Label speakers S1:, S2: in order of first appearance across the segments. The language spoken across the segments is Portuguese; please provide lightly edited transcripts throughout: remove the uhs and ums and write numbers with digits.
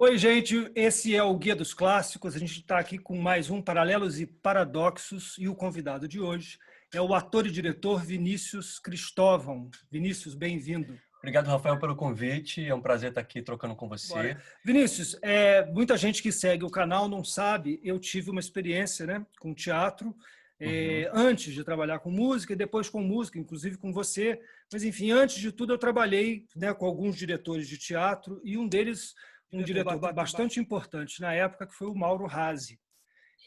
S1: Oi, gente, esse é o Guia dos Clássicos. A gente está aqui com mais um Paralelos e Paradoxos e o convidado de hoje é o ator e diretor Vinícius Cristóvão. Vinícius, bem-vindo.
S2: Obrigado, Rafael, pelo convite. É um prazer estar aqui trocando com
S1: Bora.
S2: você.
S1: Vinícius, muita gente que segue o canal não sabe, eu tive uma experiência, né, com teatro,
S2: Uhum.
S1: antes de trabalhar com música e depois com música, inclusive com você. Mas, enfim, antes de tudo, eu trabalhei, né, com alguns diretores de teatro e um deles, um diretor bastante importante na época, que foi o Mauro Razzi.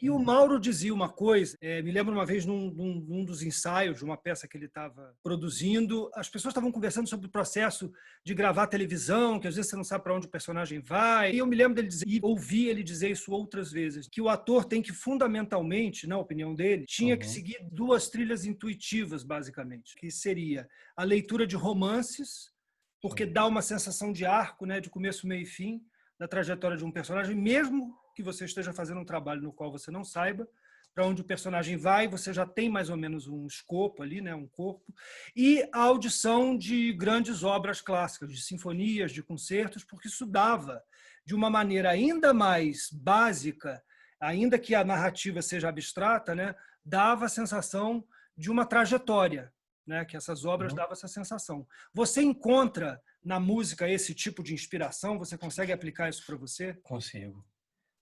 S1: E o Mauro dizia uma coisa, me lembro uma vez num dos ensaios de uma peça que ele estava produzindo, as pessoas estavam conversando sobre o processo de gravar televisão, que às vezes você não sabe para onde o personagem vai. E eu me lembro dele dizer, e ouvi ele dizer isso outras vezes, que o ator tem que fundamentalmente, na opinião dele, tinha que
S2: Uhum.
S1: seguir duas trilhas intuitivas, basicamente, que seria a leitura de romances, porque
S2: Sim.
S1: dá uma sensação de arco, né, de começo, meio e fim, da trajetória de um personagem, mesmo que você esteja fazendo um trabalho no qual você não saiba para onde o personagem vai, você já tem mais ou menos um escopo ali, né, um corpo, e a audição de grandes obras clássicas, de sinfonias, de concertos, porque isso dava, de uma maneira ainda mais básica, ainda que a narrativa seja abstrata, né, dava a sensação de uma trajetória, né, que essas obras
S2: Uhum.
S1: davam essa sensação. Você encontra na música esse tipo de inspiração? Você consegue aplicar isso para você?
S2: Consigo,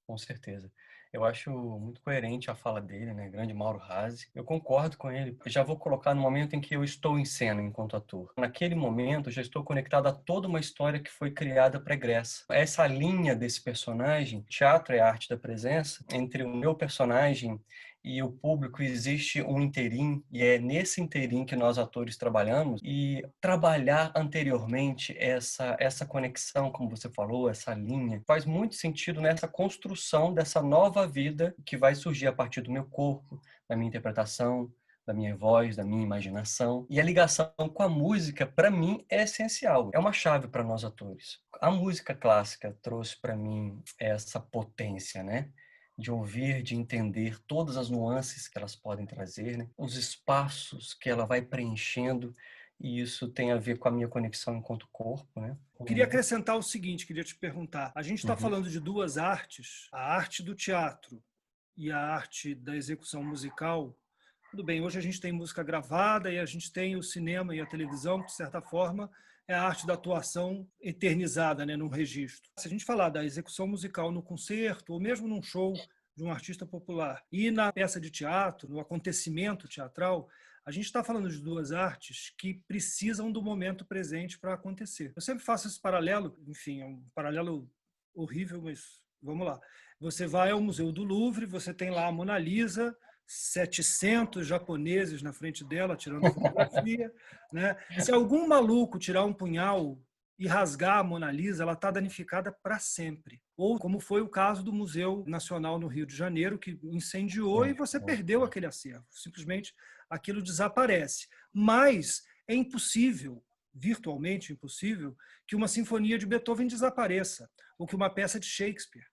S2: com certeza. Eu acho muito coerente a fala dele, né? Grande Mauro Razzi. Eu concordo com ele. Eu já vou colocar no momento em que eu estou em cena enquanto ator. Naquele momento, eu já estou conectado a toda uma história que foi criada pregressa. Essa linha desse personagem, teatro é a arte da presença, entre o meu personagem e o público existe um interim, e é nesse interim que nós atores trabalhamos, e trabalhar anteriormente essa conexão, como você falou, essa linha, faz muito sentido nessa construção dessa nova vida que vai surgir a partir do meu corpo, da minha interpretação, da minha voz, da minha imaginação. E a ligação com a música, para mim, é essencial. É uma chave para nós atores. A música clássica trouxe para mim essa potência, né? De ouvir, de entender todas as nuances que elas podem trazer, né? Os espaços que ela vai preenchendo, e isso tem a ver com a minha conexão enquanto corpo, né?
S1: Queria acrescentar o seguinte, queria te perguntar. A gente está
S2: Uhum.
S1: falando de duas artes, a arte do teatro e a arte da execução musical. Tudo bem, hoje a gente tem música gravada e a gente tem o cinema e a televisão, que, de certa forma, é a arte da atuação eternizada, né, num registro. Se a gente falar da execução musical no concerto, ou mesmo num show de um artista popular, e na peça de teatro, no acontecimento teatral, a gente está falando de duas artes que precisam do momento presente para acontecer. Eu sempre faço esse paralelo, enfim, é um paralelo horrível, mas vamos lá. Você vai ao Museu do Louvre, você tem lá a Mona Lisa, 700 japoneses na frente dela, tirando fotografia, né? Se algum maluco tirar um punhal e rasgar a Mona Lisa, ela está danificada para sempre. Ou como foi o caso do Museu Nacional no Rio de Janeiro, que incendiou e você perdeu aquele acervo. Simplesmente aquilo desaparece. Mas é impossível, virtualmente impossível, que uma sinfonia de Beethoven desapareça, ou que uma peça de Shakespeare,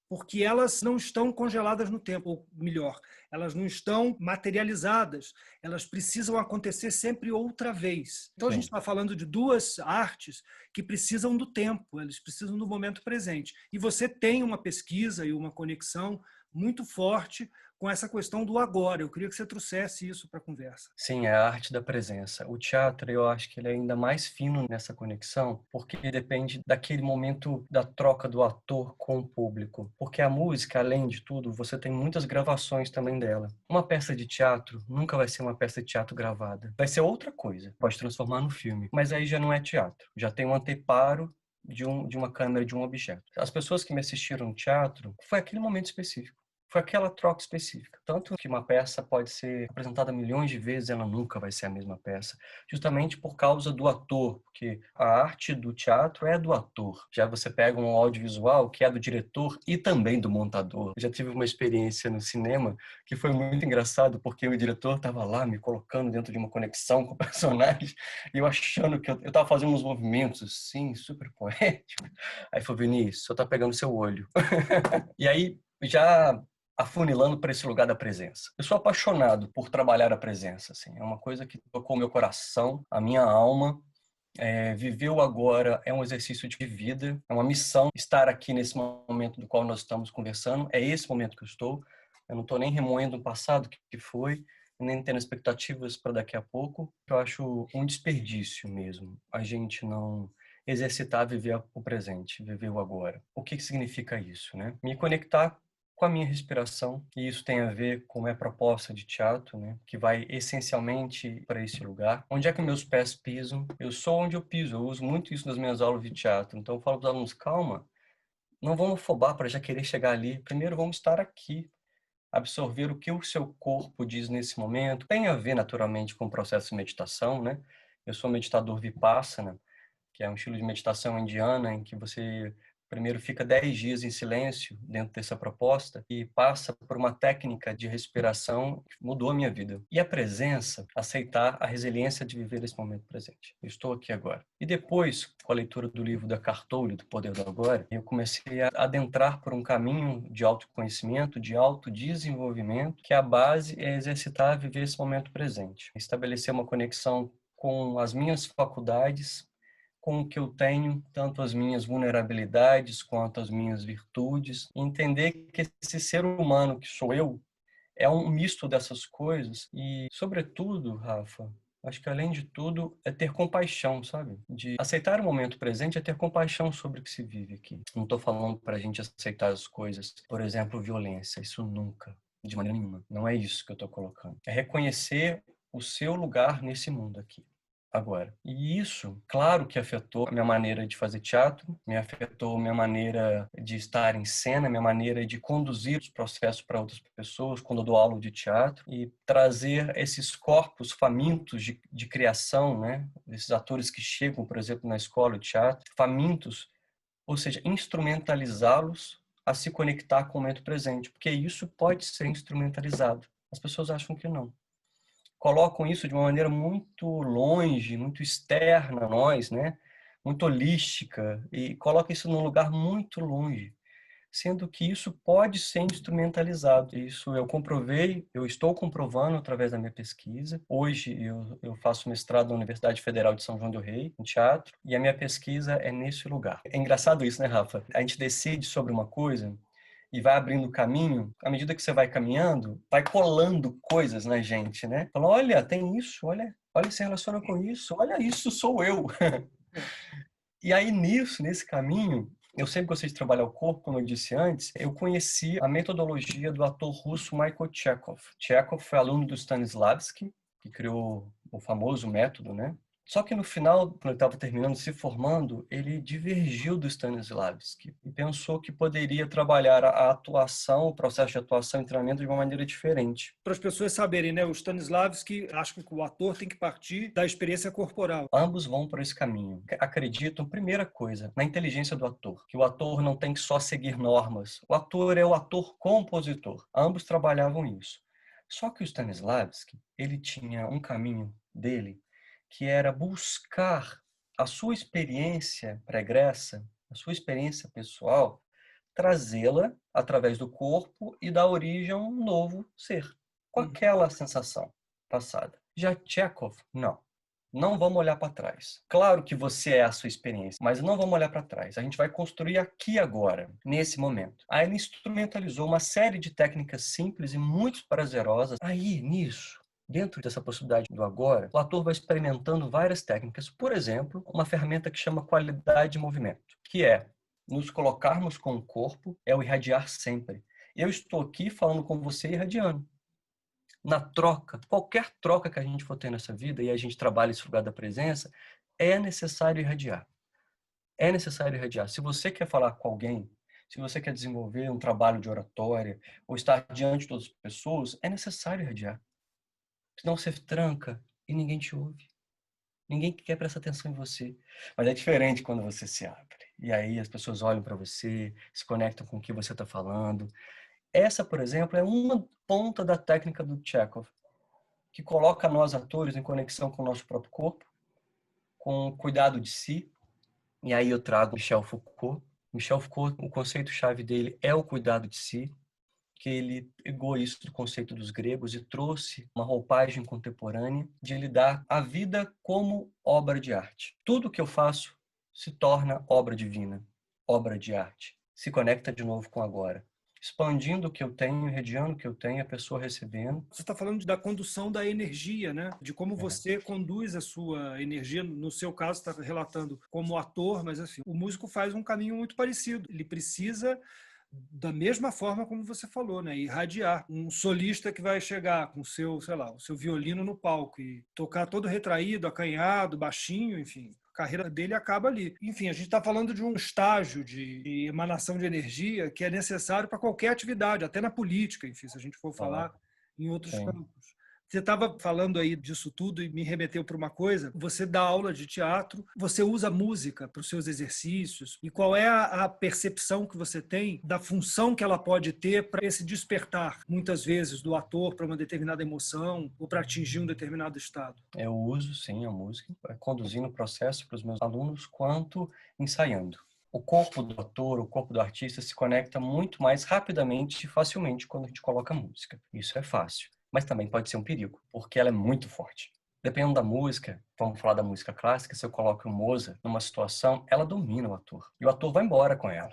S1: porque elas não estão congeladas no tempo, ou melhor, elas não estão materializadas, elas precisam acontecer sempre outra vez. Então a gente
S2: Sim.
S1: está falando de duas artes que precisam do tempo, eles precisam do momento presente. E você tem uma pesquisa e uma conexão muito forte com essa questão do agora. Eu queria que você trouxesse isso para a conversa.
S2: Sim, é a arte da presença. O teatro, eu acho que ele é ainda mais fino nessa conexão, porque depende daquele momento da troca do ator com o público. Porque a música, além de tudo, você tem muitas gravações também dela. Uma peça de teatro nunca vai ser uma peça de teatro gravada. Vai ser outra coisa, pode transformar no filme. Mas aí já não é teatro, já tem um anteparo de uma câmera, de um objeto. As pessoas que me assistiram no teatro, foi aquele momento específico. Foi aquela troca específica. Tanto que uma peça pode ser apresentada milhões de vezes, ela nunca vai ser a mesma peça. Justamente por causa do ator, porque a arte do teatro é do ator. Já você pega um audiovisual que é do diretor e também do montador. Eu já tive uma experiência no cinema que foi muito engraçado, porque o diretor estava lá me colocando dentro de uma conexão com o personagem e eu achando que eu estava fazendo uns movimentos assim, super poéticos. Aí falou, Vinícius, você está pegando seu olho. E aí, já afunilando para esse lugar da presença. Eu sou apaixonado por trabalhar a presença, assim. É uma coisa que tocou meu coração, a minha alma, Viver o agora é um exercício de vida, é uma missão estar aqui nesse momento do qual nós estamos conversando. É esse momento que eu estou. Eu não estou nem remoendo o passado que foi, nem tendo expectativas para daqui a pouco. Eu acho um desperdício mesmo a gente não exercitar viver o presente, viver o agora. O que significa isso, né? Me conectar com a minha respiração, e isso tem a ver com a proposta de teatro, né, que vai essencialmente para esse lugar. Onde é que meus pés pisam? Eu sou onde eu piso, eu uso muito isso nas minhas aulas de teatro. Então eu falo para os alunos, calma, não vamos afobar para já querer chegar ali. Primeiro vamos estar aqui, absorver o que o seu corpo diz nesse momento. Tem a ver naturalmente com o processo de meditação, né? Eu sou meditador Vipassana, que é um estilo de meditação indiana em que você primeiro fica 10 dias em silêncio dentro dessa proposta e passa por uma técnica de respiração que mudou a minha vida. E a presença, aceitar a resiliência de viver esse momento presente. Eu estou aqui agora. E depois, com a leitura do livro da Eckhart Tolle, do Poder do Agora, eu comecei a adentrar por um caminho de autoconhecimento, de autodesenvolvimento, que a base é exercitar viver esse momento presente. Estabelecer uma conexão com as minhas faculdades, com o que eu tenho, tanto as minhas vulnerabilidades quanto as minhas virtudes, e entender que esse ser humano que sou eu é um misto dessas coisas e, sobretudo, Rafa, acho que além de tudo é ter compaixão, sabe? De aceitar o momento presente é ter compaixão sobre o que se vive aqui. Não estou falando para a gente aceitar as coisas, por exemplo, violência, isso nunca, de maneira nenhuma. Não é isso que eu estou colocando. É reconhecer o seu lugar nesse mundo aqui agora. E isso, claro que afetou a minha maneira de fazer teatro, me afetou a minha maneira de estar em cena, minha maneira de conduzir os processos para outras pessoas quando eu dou aula de teatro e trazer esses corpos famintos de criação, né? Esses atores que chegam, por exemplo, na escola de teatro, famintos, ou seja, instrumentalizá-los a se conectar com o momento presente, porque isso pode ser instrumentalizado. As pessoas acham que não, colocam isso de uma maneira muito longe, muito externa a nós, né? Muito holística, e colocam isso num lugar muito longe, sendo que isso pode ser instrumentalizado. Isso eu comprovei, eu estou comprovando através da minha pesquisa. Hoje eu faço mestrado na Universidade Federal de São João del Rei, em teatro, e a minha pesquisa é nesse lugar. É engraçado isso, né, Rafa? A gente decide sobre uma coisa e vai abrindo caminho, à medida que você vai caminhando, vai colando coisas na gente, né? Fala, olha, tem isso, olha, se relaciona com isso, olha, isso sou eu. E aí nisso, nesse caminho, eu sempre gostei de trabalhar o corpo, como eu disse antes, eu conheci a metodologia do ator russo Michael Chekhov. Chekhov foi aluno do Stanislavski, que criou o famoso método, né? Só que no final, quando ele estava terminando, se formando, ele divergiu do Stanislavski e pensou que poderia trabalhar a atuação, o processo de atuação e treinamento de uma maneira diferente.
S1: Para as pessoas saberem, né? O Stanislavski acha que o ator tem que partir da experiência corporal.
S2: Ambos vão por esse caminho. Acreditam, primeira coisa, na inteligência do ator, que o ator não tem que só seguir normas. O ator é o ator-compositor. Ambos trabalhavam isso. Só que o Stanislavski, ele tinha um caminho dele que era buscar a sua experiência pregressa, a sua experiência pessoal, trazê-la através do corpo e dar origem a um novo ser, com aquela sensação passada. Já Chekhov, não. Não vamos olhar para trás. Claro que você é a sua experiência, mas não vamos olhar para trás. A gente vai construir aqui agora, nesse momento. Aí ele instrumentalizou uma série de técnicas simples e muito prazerosas. Aí, nisso, dentro dessa possibilidade do agora, o ator vai experimentando várias técnicas. Por exemplo, uma ferramenta que chama qualidade de movimento, que é nos colocarmos com o corpo, é o irradiar sempre. Eu estou aqui falando com você irradiando. Na troca, qualquer troca que a gente for ter nessa vida, e a gente trabalha esse lugar da presença, é necessário irradiar. É necessário irradiar. Se você quer falar com alguém, se você quer desenvolver um trabalho de oratória, ou estar diante de outras pessoas, é necessário irradiar. Senão você tranca e ninguém te ouve. Ninguém quer prestar atenção em você. Mas é diferente quando você se abre. E aí as pessoas olham para você, se conectam com o que você está falando. Essa, por exemplo, é uma ponta da técnica do Chekhov, que coloca nós atores em conexão com o nosso próprio corpo, com o cuidado de si. E aí eu trago Michel Foucault. Michel Foucault, o conceito-chave dele é o cuidado de si, que ele pegou isso do conceito dos gregos e trouxe uma roupagem contemporânea de lidar a vida como obra de arte. Tudo que eu faço se torna obra divina, obra de arte. Se conecta de novo com agora. Expandindo o que eu tenho, irradiando o que eu tenho, a pessoa recebendo.
S1: Você está falando da condução da energia, né? De como você conduz a sua energia. No seu caso, está relatando como ator, mas assim, o músico faz um caminho muito parecido. Ele precisa, da mesma forma como você falou, né? Irradiar. Um solista que vai chegar com o seu, sei lá, o seu violino no palco e tocar todo retraído, acanhado, baixinho, enfim. A carreira dele acaba ali. Enfim, a gente está falando de um estágio de emanação de energia que é necessário para qualquer atividade, até na política, enfim, se a gente for falar em outros campos. Você estava falando aí disso tudo e me remeteu para uma coisa. Você dá aula de teatro, você usa música para os seus exercícios. E qual é a percepção que você tem da função que ela pode ter para esse despertar, muitas vezes, do ator para uma determinada emoção ou para atingir um determinado estado?
S2: Eu uso, sim, a música, conduzindo o processo para os meus alunos, quanto ensaiando. O corpo do ator, o corpo do artista se conecta muito mais rapidamente e facilmente quando a gente coloca música. Isso é fácil. Mas também pode ser um perigo, porque ela é muito forte. Dependendo da música, vamos falar da música clássica, se eu coloco o Mozart numa situação, ela domina o ator. E o ator vai embora com ela.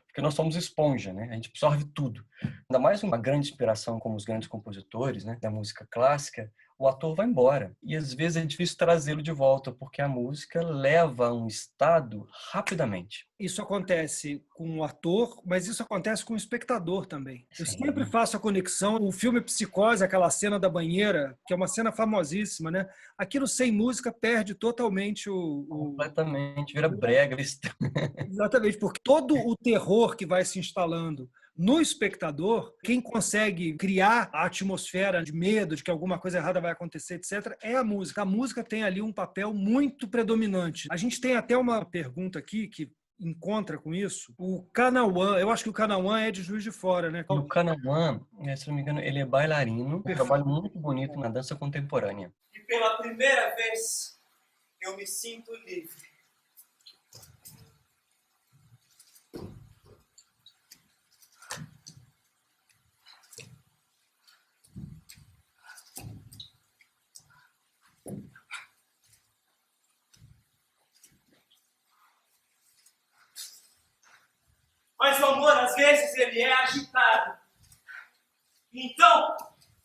S2: Porque nós somos esponja, né? A gente absorve tudo. Ainda mais uma grande inspiração como os grandes compositores, né, da música clássica, o ator vai embora. E às vezes é difícil trazê-lo de volta, porque a música leva a um estado rapidamente.
S1: Isso acontece com o ator, mas isso acontece com o espectador também. Eu
S2: Sim.
S1: sempre faço a conexão, o filme Psicose, aquela cena da banheira, que é uma cena famosíssima, né? Aquilo sem música perde totalmente
S2: Completamente, vira brega.
S1: Exatamente, porque todo o terror que vai se instalando no espectador, quem consegue criar a atmosfera de medo, de que alguma coisa errada vai acontecer, etc., é a música. A música tem ali um papel muito predominante. A gente tem até uma pergunta aqui que encontra com isso. O Canaã, eu acho que o Canaã é de Juiz de Fora, né?
S2: E o Canaã, se não me engano, ele é bailarino, um trabalho muito bonito na dança contemporânea.
S3: E pela primeira vez, eu me sinto livre. Mas o amor, às vezes, ele é agitado. Então,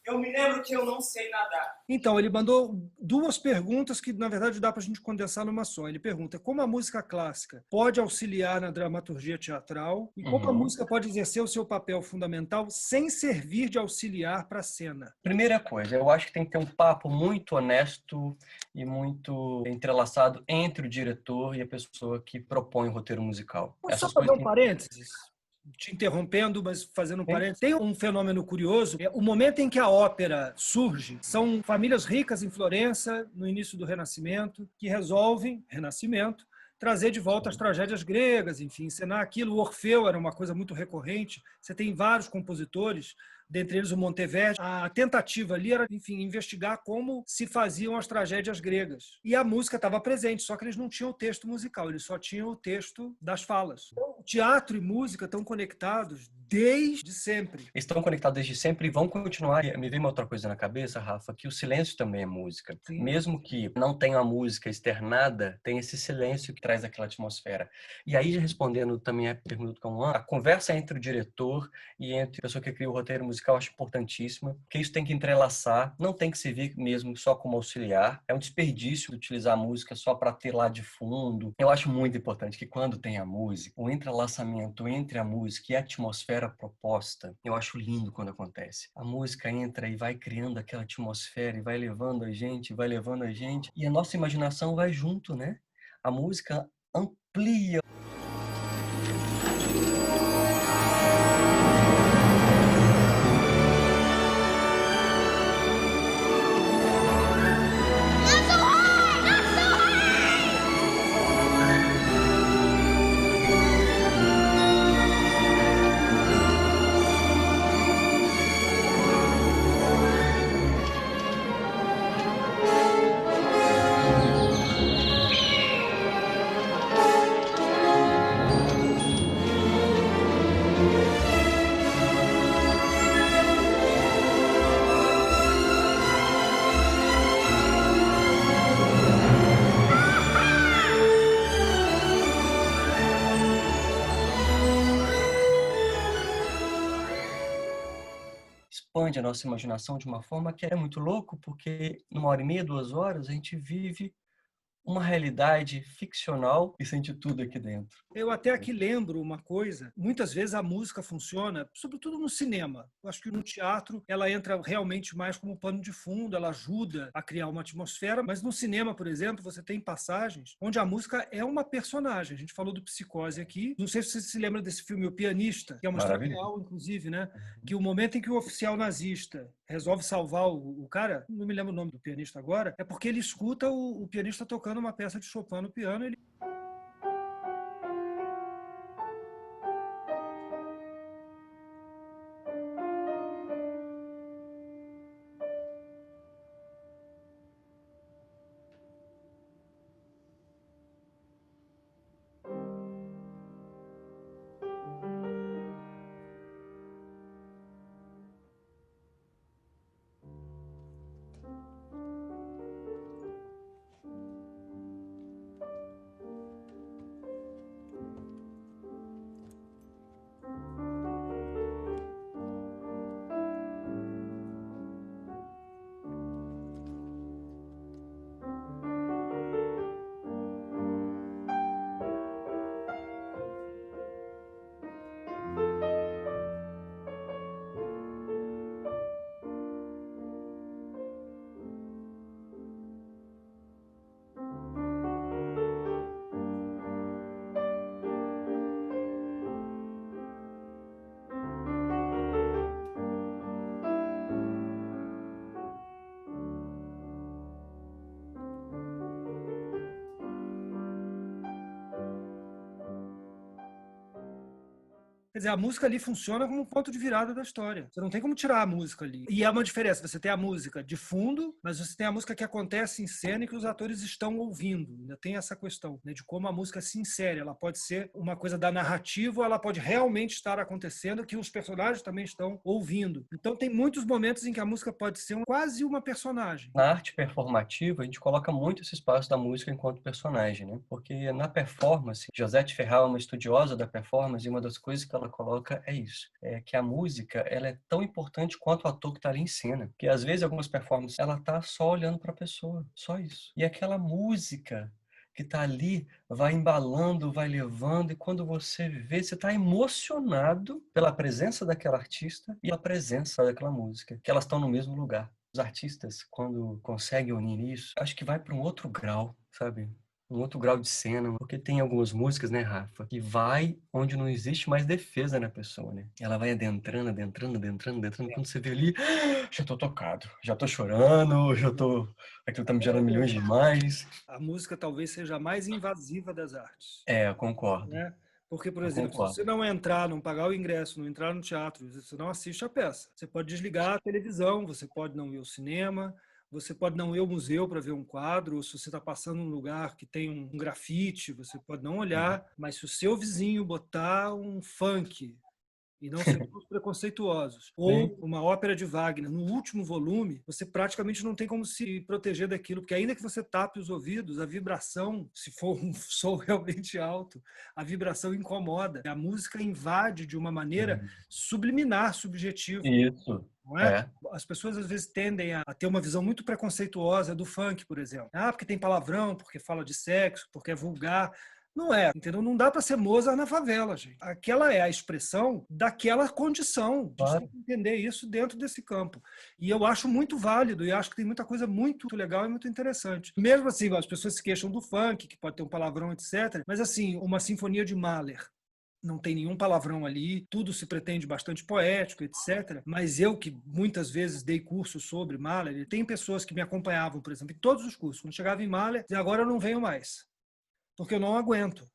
S3: eu me lembro que eu não sei nadar.
S1: Então, ele mandou duas perguntas que, na verdade, dá para a gente condensar numa só. Ele pergunta como a música clássica pode auxiliar na dramaturgia teatral e como a música pode exercer o seu papel fundamental sem servir de auxiliar para a cena.
S2: Primeira coisa, eu acho que tem que ter um papo muito honesto e muito entrelaçado entre o diretor e a pessoa que propõe o roteiro musical.
S1: Só fazer um parênteses, te interrompendo, mas fazendo um parênteses. Tem um fenômeno curioso, o momento em que a ópera surge, são famílias ricas em Florença, no início do Renascimento, que resolvem, Renascimento, trazer de volta as tragédias gregas, enfim, encenar aquilo. O Orfeu era uma coisa muito recorrente. Você tem vários compositores, dentre eles o Monteverdi. A tentativa ali era, enfim, investigar como se faziam as tragédias gregas. E a música estava presente, só que eles não tinham o texto musical, eles só tinham o texto das falas. Então, teatro e música estão conectados desde sempre.
S2: Estão conectados desde sempre e vão continuar. Me veio uma outra coisa na cabeça, Rafa, que o silêncio também é música. Sim. Mesmo que não tenha a música externada, tem esse silêncio que traz aquela atmosfera. E aí, respondendo também a pergunta do Cauã, a conversa entre o diretor e entre a pessoa que cria o roteiro musical eu acho importantíssima, porque isso tem que entrelaçar, não tem que servir mesmo só como auxiliar. É um desperdício utilizar a música só para ter lá de fundo. Eu acho muito importante que quando tem a música, o entrelaçamento entre a música e a atmosfera proposta, eu acho lindo quando acontece. A música entra e vai criando aquela atmosfera e vai levando a gente, e a nossa imaginação vai junto, né? A música amplia. expande a nossa imaginação de uma forma que é muito louco, porque numa hora e meia, 2 horas, a gente vive uma realidade ficcional e sente tudo aqui dentro.
S1: Eu até aqui lembro uma coisa, muitas vezes a música funciona, sobretudo no cinema. Eu acho que no teatro ela entra realmente mais como pano de fundo, ela ajuda a criar uma atmosfera, mas no cinema, por exemplo, você tem passagens onde a música é uma personagem. A gente falou do Psicose aqui, não sei se você se lembra desse filme O Pianista, que é uma história
S2: Maravilhoso.
S1: real, inclusive, né? Que o momento em que o oficial nazista resolve salvar o cara, não me lembro o nome do pianista agora, é porque ele escuta o pianista tocando uma peça de Chopin no piano, ele quer dizer, a música ali funciona como um ponto de virada da história. Você não tem como tirar a música ali. E é uma diferença. Você tem a música de fundo, mas você tem a música que acontece em cena e que os atores estão ouvindo. Ainda tem essa questão, né, de como a música se insere. Ela pode ser uma coisa da narrativa, ou ela pode realmente estar acontecendo, que os personagens também estão ouvindo. Então tem muitos momentos em que a música pode ser quase uma personagem.
S2: Na arte performativa, a gente coloca muito esse espaço da música enquanto personagem, né? Porque na performance, Josette Ferral é uma estudiosa da performance e uma das coisas que ela coloca é isso, é que a música, ela é tão importante quanto o ator que está ali em cena. Porque às vezes algumas performances, ela tá só olhando para a pessoa, só isso. E aquela música que está ali vai embalando, vai levando, e quando você vê, você está emocionado pela presença daquela artista e a presença daquela música, que elas estão no mesmo lugar. Os artistas, quando conseguem unir isso, acho que vai para um outro grau, sabe? Um outro grau de cena, porque tem algumas músicas, né, Rafa, que vai onde não existe mais defesa na pessoa, né? Ela vai adentrando, adentrando, adentrando, adentrando, quando você vê ali, já tô tocado, já tô chorando, já tô... Aquilo tá me gerando milhões de imagens.
S1: A música talvez seja a mais invasiva das artes.
S2: É, eu concordo,
S1: Né? Porque, por
S2: eu
S1: exemplo, se você
S2: concordo.
S1: não entrar, não pagar o ingresso, não entrar no teatro, você não assiste a peça. Você pode desligar a televisão, você pode não ir ao cinema, você pode não ir ao museu para ver um quadro, ou se você está passando num lugar que tem um grafite, você pode não olhar, mas se o seu vizinho botar um funk e não sermos preconceituosos.
S2: Sim.
S1: Ou uma ópera de Wagner, no último volume, você praticamente não tem como se proteger daquilo, porque ainda que você tape os ouvidos, a vibração, se for um som realmente alto, a vibração incomoda. A música invade de uma maneira subliminar, subjetiva.
S2: Isso,
S1: Não é?
S2: é.
S1: As pessoas às vezes tendem a ter uma visão muito preconceituosa do funk, por exemplo. Ah, porque tem palavrão, porque fala de sexo, porque é vulgar. Não é, entendeu? Não dá para ser Mozart na favela, gente. Aquela é a expressão daquela condição. A gente tem
S2: Claro.
S1: que entender isso dentro desse campo. E eu acho muito válido e acho que tem muita coisa muito legal e muito interessante. Mesmo assim, as pessoas se queixam do funk, que pode ter um palavrão, etc. Mas assim, uma sinfonia de Mahler, não tem nenhum palavrão ali, tudo se pretende bastante poético, etc. Mas eu, que muitas vezes dei cursos sobre Mahler, tem pessoas que me acompanhavam, por exemplo, em todos os cursos. Quando chegava em Mahler, e agora eu não venho mais, porque eu não aguento.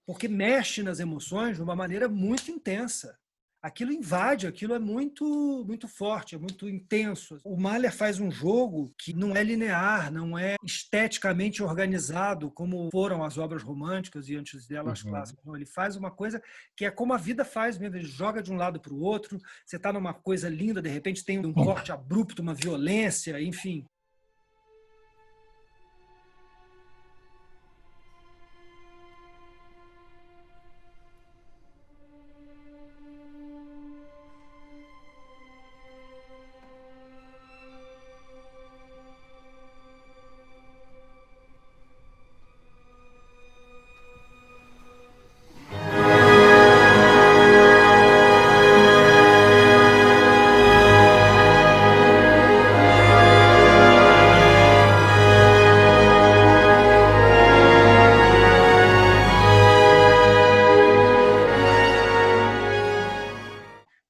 S1: Porque mexe nas emoções de uma maneira muito intensa. Aquilo invade, aquilo é muito forte, é muito intenso. O Mahler faz um jogo que não é linear, não é esteticamente organizado como foram as obras românticas e antes delas as
S2: Uhum.
S1: clássicas. Não, ele faz uma coisa que é como a vida faz mesmo, ele joga de um lado para o outro, você está numa coisa linda, de repente tem um corte abrupto, uma violência, enfim.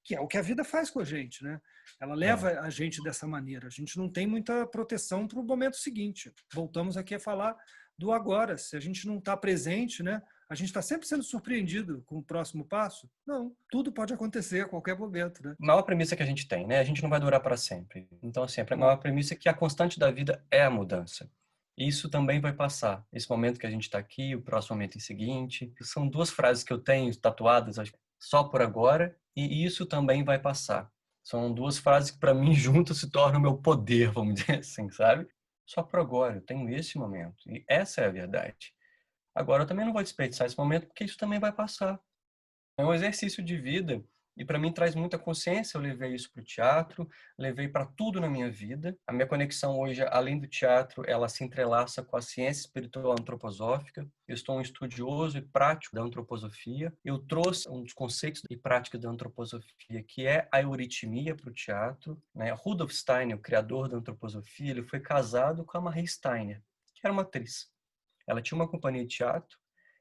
S1: que é o que a vida faz com a gente, né? Ela leva a gente dessa maneira. A gente não tem muita proteção para o momento seguinte. Voltamos aqui a falar do agora. Se a gente não está presente, né? A gente está sempre sendo surpreendido com o próximo passo? Não, tudo pode acontecer a qualquer momento, né?
S2: A maior premissa que a gente tem, né? A gente não vai durar para sempre. Então, assim, a maior premissa é que a constante da vida é a mudança. Isso também vai passar. Esse momento que a gente está aqui, o próximo momento em seguinte. São duas frases que eu tenho tatuadas, acho, só por agora, e isso também vai passar. São duas frases que, para mim, juntas se tornam o meu poder, vamos dizer assim, sabe? Só por agora, eu tenho esse momento. E essa é a verdade. Agora, eu também não vou desperdiçar esse momento, porque isso também vai passar. É um exercício de vida e para mim traz muita consciência. Eu levei isso para o teatro, levei para tudo na minha vida. A minha conexão hoje, além do teatro, ela se entrelaça com a ciência espiritual antroposófica. Eu sou um estudioso e prático da antroposofia. Eu trouxe um dos conceitos e práticas da antroposofia, que é a euritmia, para o teatro, né? Rudolf Steiner, o criador da antroposofia, ele foi casado com a Marie Steiner, que era uma atriz. Ela tinha uma companhia de teatro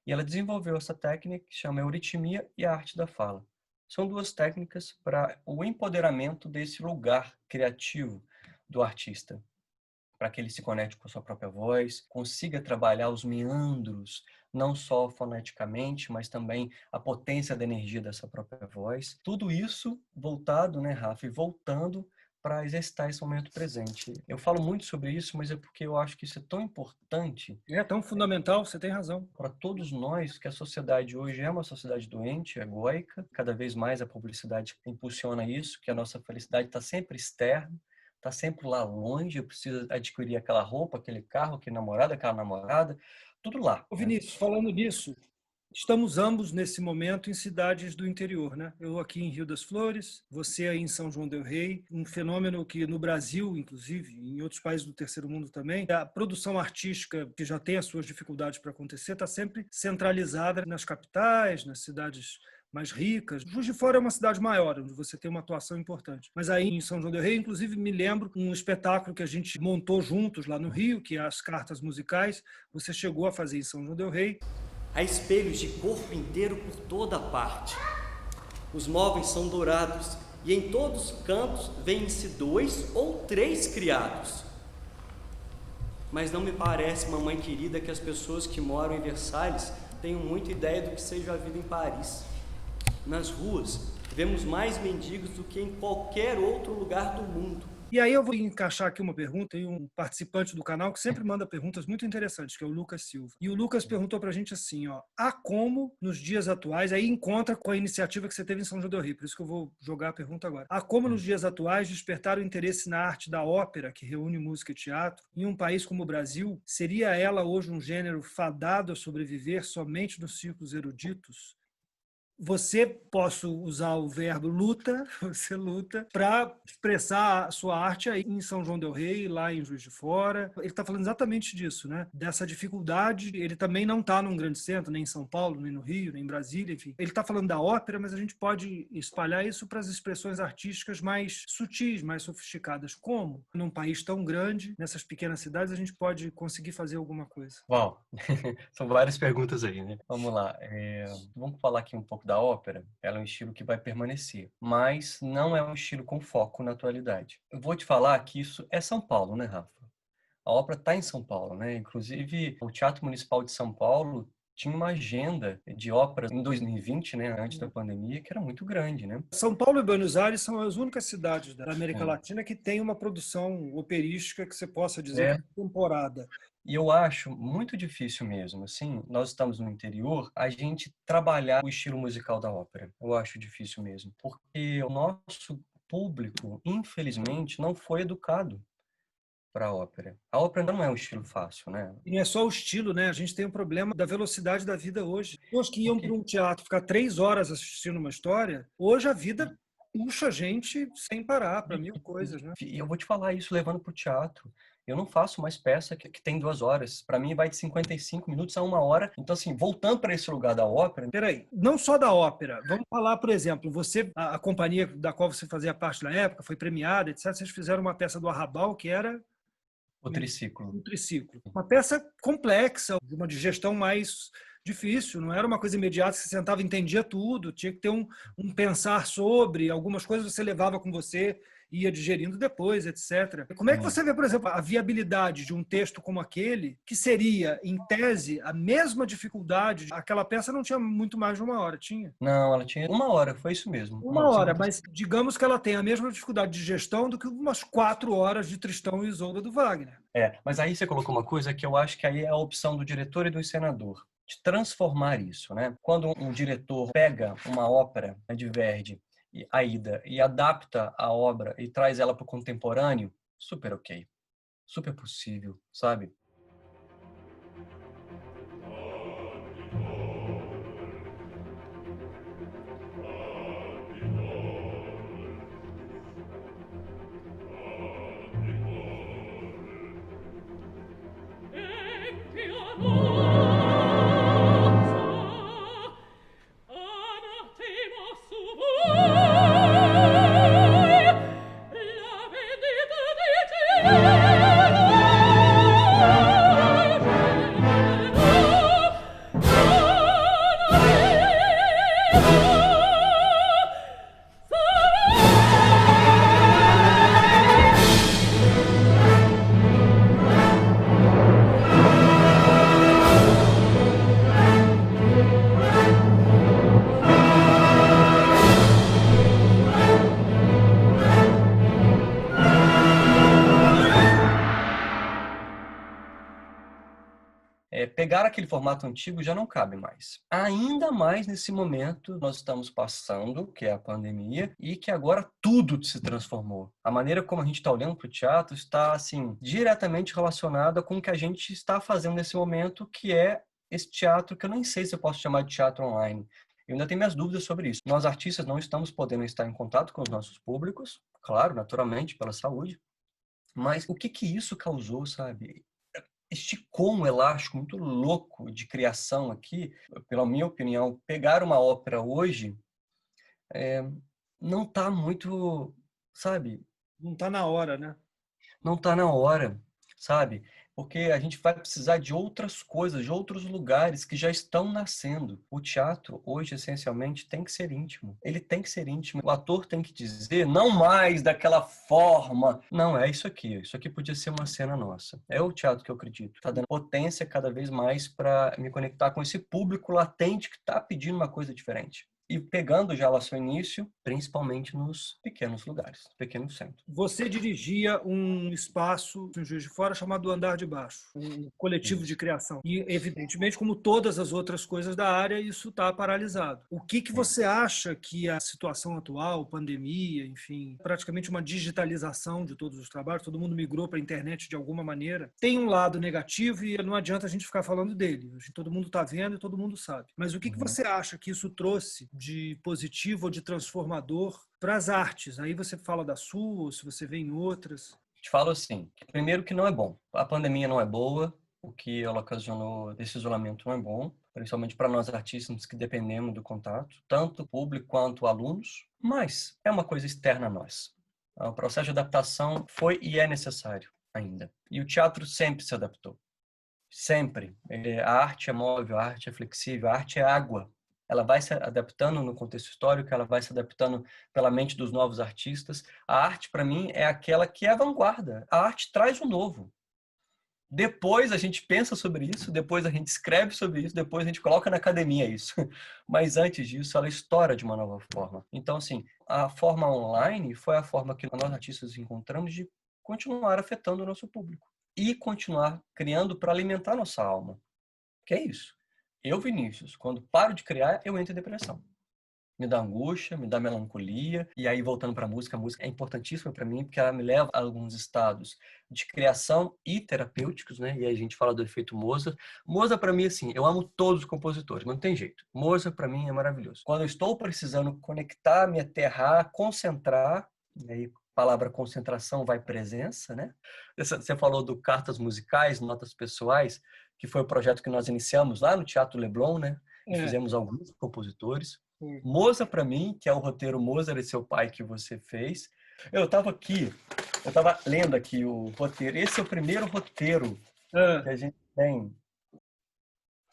S2: e ela desenvolveu essa técnica que chama euritmia e a arte da fala. São duas técnicas para o empoderamento desse lugar criativo do artista, para que ele se conecte com a sua própria voz, consiga trabalhar os meandros, não só foneticamente, mas também a potência da energia dessa própria voz. Tudo isso voltado, né, Rafa, e voltando para exercitar esse momento presente. Eu falo muito sobre isso, mas é porque eu acho que isso é tão importante.
S1: É tão fundamental, você tem razão.
S2: Para todos nós, que a sociedade hoje é uma sociedade doente, egóica, cada vez mais a publicidade impulsiona isso, que a nossa felicidade está sempre externa, está sempre lá longe, eu preciso adquirir aquela roupa, aquele carro, aquele namorado, aquela namorada, tudo lá.
S1: Ô Vinícius, falando nisso, estamos ambos nesse momento em cidades do interior, né? Eu aqui em Rio das Flores, você aí em São João del Rei, um fenômeno que no Brasil, inclusive, em outros países do terceiro mundo também, a produção artística, que já tem as suas dificuldades para acontecer, está sempre centralizada nas capitais, nas cidades mais ricas. Juiz de Fora é uma cidade maior, onde você tem uma atuação importante. Mas aí em São João del Rei, inclusive, me lembro um espetáculo que a gente montou juntos lá no Rio, que é as Cartas Musicais. Você chegou a fazer em São João del Rei.
S4: Há espelhos de corpo inteiro por toda parte. Os móveis são dourados e em todos os cantos vêem-se 2 ou 3 criados. Mas não me parece, mamãe querida, que as pessoas que moram em Versalhes tenham muita ideia do que seja a vida em Paris. Nas ruas, vemos mais mendigos do que em qualquer outro lugar do mundo.
S1: E aí eu vou encaixar aqui uma pergunta, tem um participante do canal que sempre manda perguntas muito interessantes, que é o Lucas Silva. E o Lucas perguntou pra gente assim, ó, há como nos dias atuais, aí encontra com a iniciativa que você teve em São João del Rei, por isso que eu vou jogar a pergunta agora. Há como nos dias atuais despertar o interesse na arte da ópera, que reúne música e teatro, em um país como o Brasil? Seria ela hoje um gênero fadado a sobreviver somente nos círculos eruditos? Você, posso usar o verbo luta, você luta, para expressar a sua arte aí em São João del Rei, lá em Juiz de Fora. Ele está falando exatamente disso, né? Dessa dificuldade. Ele também não está num grande centro, nem em São Paulo, nem no Rio, nem em Brasília, enfim. Ele está falando da ópera, mas a gente pode espalhar isso para as expressões artísticas mais sutis, mais sofisticadas. Como, num país tão grande, nessas pequenas cidades, a gente pode conseguir fazer alguma coisa?
S2: Uau, são várias perguntas aí, né? Vamos lá. Vamos falar aqui um pouco da ópera. Ela é um estilo que vai permanecer, mas não é um estilo com foco na atualidade. Eu vou te falar que isso é São Paulo, né, Rafa? A ópera está em São Paulo, né? Inclusive, o Teatro Municipal de São Paulo tinha uma agenda de óperas em 2020, né, antes da pandemia, que era muito grande, né?
S1: São Paulo e Buenos Aires são as únicas cidades da América Latina que tem uma produção operística que você possa dizer que é temporada.
S2: E eu acho muito difícil mesmo, assim, nós estamos no interior, a gente trabalhar o estilo musical da ópera. Eu acho difícil mesmo, porque o nosso público, infelizmente, não foi educado para a ópera. A ópera não é um estilo fácil, né?
S1: E não é só o estilo, né? A gente tem um problema da velocidade da vida hoje. Pessoas que iam para um teatro ficar 3 horas assistindo uma história, hoje a vida puxa a gente sem parar para 1000 coisas, né?
S2: E eu vou te falar isso levando para o teatro. Eu não faço mais peça que tem 2 horas. Para mim vai de 55 minutos a 1 hora. Então, assim, voltando para esse lugar da ópera...
S1: Peraí, não só da ópera. Vamos falar, por exemplo, você, a companhia da qual você fazia parte na época, foi premiada, etc. Vocês fizeram uma peça do Arrabal que era...
S2: O triciclo.
S1: Um triciclo. Uma peça complexa, de uma digestão mais difícil, não era uma coisa imediata, você sentava e entendia tudo, tinha que ter um pensar sobre, algumas coisas você levava com você, ia digerindo depois, etc. Como é que você vê, por exemplo, a viabilidade de um texto como aquele, que seria, em tese, a mesma dificuldade? Aquela peça não tinha muito mais de 1 hora, tinha?
S2: Não, ela tinha 1 hora, foi isso mesmo.
S1: 1 hora, mas digamos que ela tem a mesma dificuldade de gestão do que umas 4 horas de Tristão e Isolda do Wagner.
S2: Mas aí você colocou uma coisa que eu acho que aí é a opção do diretor e do encenador, de transformar isso, né? Quando um diretor pega uma ópera de Verdi, Aida, e adapta a obra e traz ela para o contemporâneo, super ok, super possível, sabe? Pegar aquele formato antigo já não cabe mais. Ainda mais nesse momento nós estamos passando, que é a pandemia, e que agora tudo se transformou. A maneira como a gente está olhando para o teatro está, assim, diretamente relacionada com o que a gente está fazendo nesse momento, que é esse teatro que eu nem sei se eu posso chamar de teatro online. Eu ainda tenho minhas dúvidas sobre isso. Nós, artistas, não estamos podendo estar em contato com os nossos públicos, claro, naturalmente, pela saúde, mas o que isso causou, sabe? Esticou um elástico muito louco de criação aqui, pela minha opinião. Pegar uma ópera hoje não está muito, sabe?
S1: Não está na hora, né?
S2: Não está na hora, sabe? Porque a gente vai precisar de outras coisas, de outros lugares que já estão nascendo. O teatro, hoje, essencialmente, tem que ser íntimo. Ele tem que ser íntimo. O ator tem que dizer, não mais daquela forma. Não, é isso aqui. Isso aqui podia ser uma cena nossa. É o teatro que eu acredito. Está dando potência cada vez mais para me conectar com esse público latente que está pedindo uma coisa diferente. E pegando já lá seu início, principalmente nos pequenos lugares, pequenos centros.
S1: Você dirigia um espaço em Juiz de Fora chamado Andar de Baixo, um coletivo de criação. E, evidentemente, como todas as outras coisas da área, isso está paralisado. O que você acha que a situação atual, pandemia, enfim, praticamente uma digitalização de todos os trabalhos, todo mundo migrou para a internet de alguma maneira, tem um lado negativo e não adianta a gente ficar falando dele. Todo mundo está vendo e todo mundo sabe. Mas o que você acha que isso trouxe de positivo ou de transformador para as artes? Aí você fala da sua, ou se você vê em outras.
S2: Te falo assim, primeiro que não é bom. A pandemia não é boa, o que ela ocasionou desse isolamento não é bom, principalmente para nós artistas que dependemos do contato, tanto público quanto alunos, mas é uma coisa externa a nós. O processo de adaptação foi e é necessário ainda. E o teatro sempre se adaptou. Sempre. A arte é móvel, a arte é flexível, a arte é água. Ela vai se adaptando no contexto histórico, ela vai se adaptando pela mente dos novos artistas. A arte, para mim, é aquela que é a vanguarda. A arte traz o novo. Depois a gente pensa sobre isso, depois a gente escreve sobre isso, depois a gente coloca na academia isso. Mas antes disso, ela estoura de uma nova forma. Então, assim, a forma online foi a forma que nós artistas encontramos de continuar afetando o nosso público. E continuar criando para alimentar nossa alma. Que é isso. Eu, Vinícius, quando paro de criar, eu entro em depressão. Me dá angústia, me dá melancolia. E aí, voltando para a música é importantíssima para mim, porque ela me leva a alguns estados de criação e terapêuticos, né? E aí a gente fala do efeito Mozart. Mozart, para mim, assim, eu amo todos os compositores, mas não tem jeito. Mozart, para mim, é maravilhoso. Quando eu estou precisando conectar, me aterrar, concentrar, e aí a palavra concentração vai presença, né? Você falou do Cartas Musicais, Notas Pessoais, que foi o projeto que nós iniciamos lá no Teatro Leblon, né? E fizemos alguns compositores. Mozart, para mim, que é o roteiro Mozart e Seu Pai que você fez. Eu estava lendo aqui o roteiro. Esse é o primeiro roteiro que a gente tem.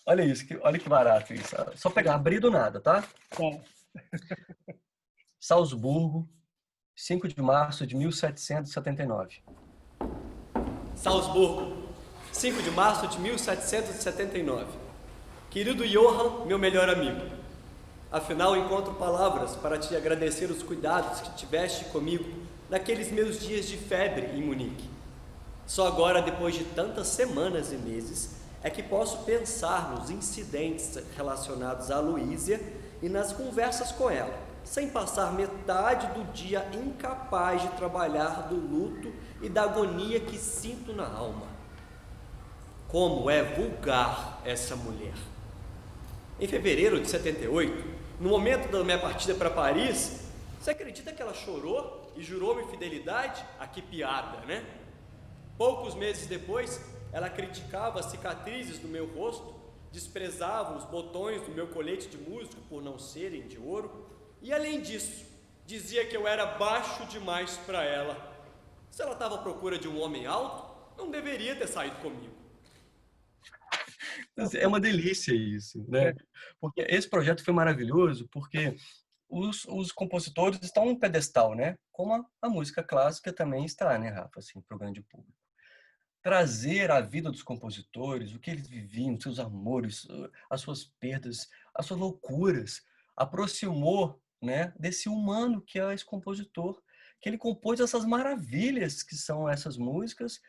S2: Olha isso, olha que barato isso. Só pegar, abrir do nada, tá?
S1: Bom,
S2: Salzburgo, 5 de março de 1779.
S4: Salzburgo, 5 de março de 1779. Querido Johann, meu melhor amigo, afinal encontro palavras para te agradecer os cuidados que tiveste comigo naqueles meus dias de febre em Munique. Só agora, depois de tantas semanas e meses, é que posso pensar nos incidentes relacionados a Luísia e nas conversas com ela, sem passar metade do dia incapaz de trabalhar do luto e da agonia que sinto na alma. Como é vulgar essa mulher! Em fevereiro de 78, no momento da minha partida para Paris, você acredita que ela chorou e jurou-me fidelidade? Ah, que piada, né? Poucos meses depois, ela criticava as cicatrizes do meu rosto, desprezava os botões do meu colete de músico por não serem de ouro, e além disso, dizia que eu era baixo demais para ela. Se ela estava à procura de um homem alto, não deveria ter saído comigo.
S2: É uma delícia isso, né? Porque esse projeto foi maravilhoso porque os compositores estão num pedestal, né? Como a música clássica também está, né, Rafa, assim, para o grande público. Trazer a vida dos compositores, o que eles viviam, seus amores, as suas perdas, as suas loucuras, aproximou, né, desse humano que é esse compositor, que ele compôs essas maravilhas que são essas músicas,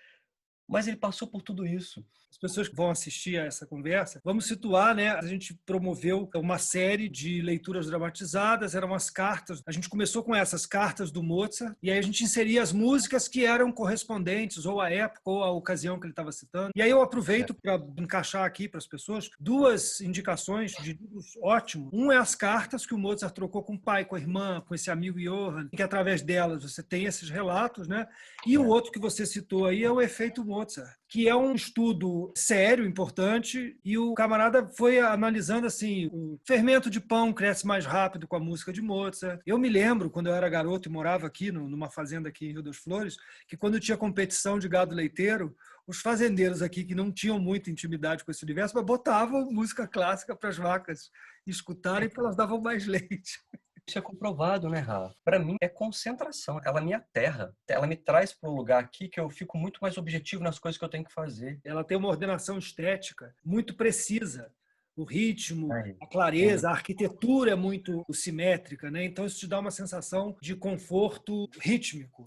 S2: mas ele passou por tudo isso.
S1: as pessoas que vão assistir a essa conversa, vamos situar, né? A gente promoveu uma série de leituras dramatizadas, eram as cartas. A gente começou com essas cartas do Mozart, e aí a gente inseria as músicas que eram correspondentes, ou à época, ou à ocasião que ele estava citando. E aí eu aproveito para encaixar aqui para as pessoas duas indicações de livros ótimos. Um é as cartas que o Mozart trocou com o pai, com a irmã, com esse amigo Johann, que através delas você tem esses relatos, né? E o outro que você citou aí é o efeito Mozart, que é um estudo sério, importante, e o camarada foi analisando assim, o fermento de pão cresce mais rápido com a música de Mozart. Eu me lembro, quando eu era garoto e morava aqui, numa fazenda aqui em Rio das Flores, que quando tinha competição de gado leiteiro, os fazendeiros aqui que não tinham muita intimidade com esse universo, mas botavam música clássica para as vacas escutarem, porque elas davam mais leite.
S2: Isso é comprovado, né, Rafa? Para mim é concentração, ela me aterra, ela me traz para um lugar aqui que eu fico muito mais objetivo nas coisas que eu tenho que fazer.
S1: Ela tem uma ordenação estética muito precisa. O ritmo,
S2: Aí.
S1: a clareza, a arquitetura é muito simétrica, né? Então isso te dá uma sensação de conforto rítmico.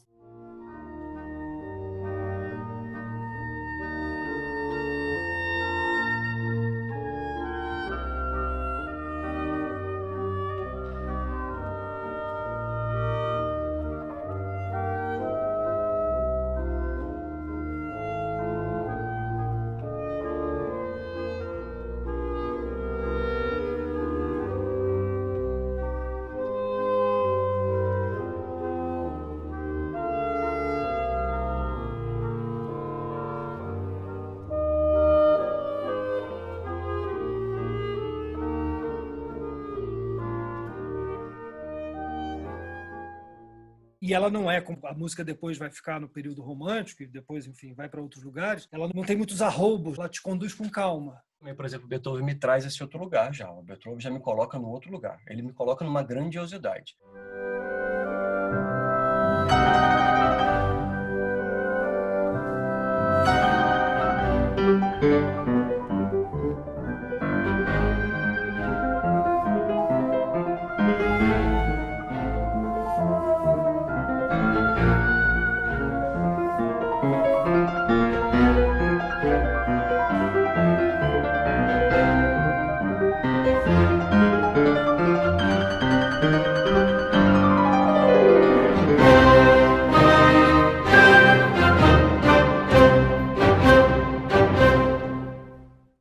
S1: E ela não é, como a música depois vai ficar no período romântico, e depois, enfim, vai para outros lugares, ela não tem muitos arroubos, ela te conduz com calma.
S2: Por exemplo, Beethoven me traz esse outro lugar já. O Beethoven já me coloca no outro lugar. Ele me coloca numa grandiosidade.